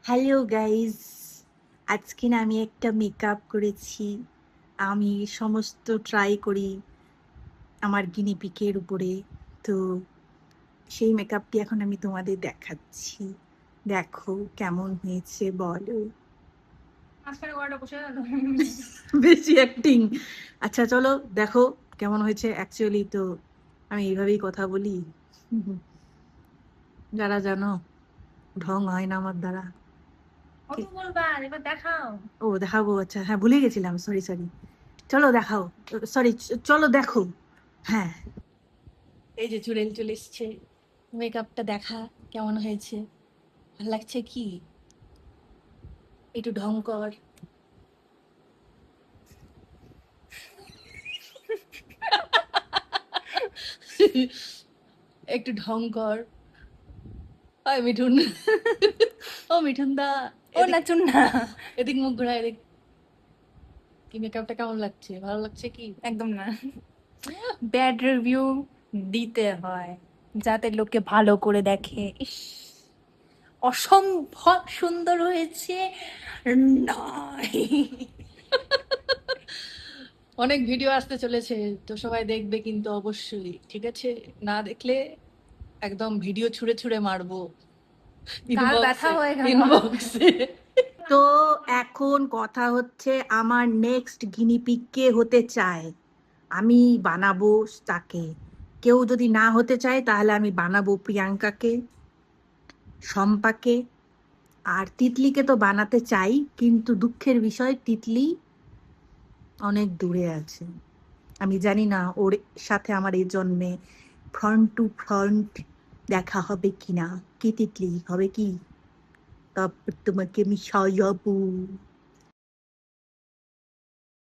Hello guys, আজকে না আমি একটা মেকআপ করেছি। আমি সমস্ত ট্রাই করি আমার গিনিপিকের উপরে। তো সেই মেকআপটি এখন আমি তোমাদের দেখাচ্ছি। দেখো কেমন হয়েছে বলো। বেশি অ্যাক্টিং। আচ্ছা চলো দেখো কেমন হয়েছে। অ্যাকচুয়ালি তো আমি এইভাবেই কথা বলি, যারা জানো ঢং হয় না আমার দ্বারা। ও দেখাবো, আচ্ছা হ্যাঁ ভুলে গেছিলাম, সরি সরি। চলো দেখাও, সরি চলো দেখো। হ্যাঁ এই যে চুড়েল চলে এসছে, মেকআপটা দেখা কেমন হয়েছে, ভালো লাগছে কি? একটু ঢং কর। একটু ঢং কর। ওই মিঠুন, ও মিঠুন দা, ও নাচুন না, এদিক মুখ ঘোরা, এদিক। কি মেকআপটা কেমন লাগছে, ভালো লাগছে কি? একদম না। ব্যাড রিভিউ দিতে হয় যাতে লোকে ভালো করে দেখে। ইস, অসম্ভব সুন্দর হয়েছে। নয়, অনেক ভিডিও আসতে চলেছে, তো সবাই দেখবে কিন্তু অবশ্যই, ঠিক আছে? না দেখলে একদম ভিডিও ছুঁড়ে ছুঁড়ে মারবো গাল ব্যথা হয়ে গেল। ইনবক্সে। তো এখন কথা হচ্ছে আমার নেক্সট গিনিপিগ কে হতে চায়, আমি বানাবো তাকে। কেউ যদি না হতে চায় তাহলে আমি বানাবো প্রিয়াঙ্কাকে, শম্পাকে, আর তিতলিকে তো বানাতে চাই, কিন্তু দুঃখের বিষয় তিতলি অনেক দূরে আছে। আমি জানি না ওর সাথে আমার এই জন্মে ফ্রন্ট টু ফ্রন্ট দেখা হবে কিনা। কি তিতলি, হবে কি? তারপর তোমাকে আমি সাজাবো।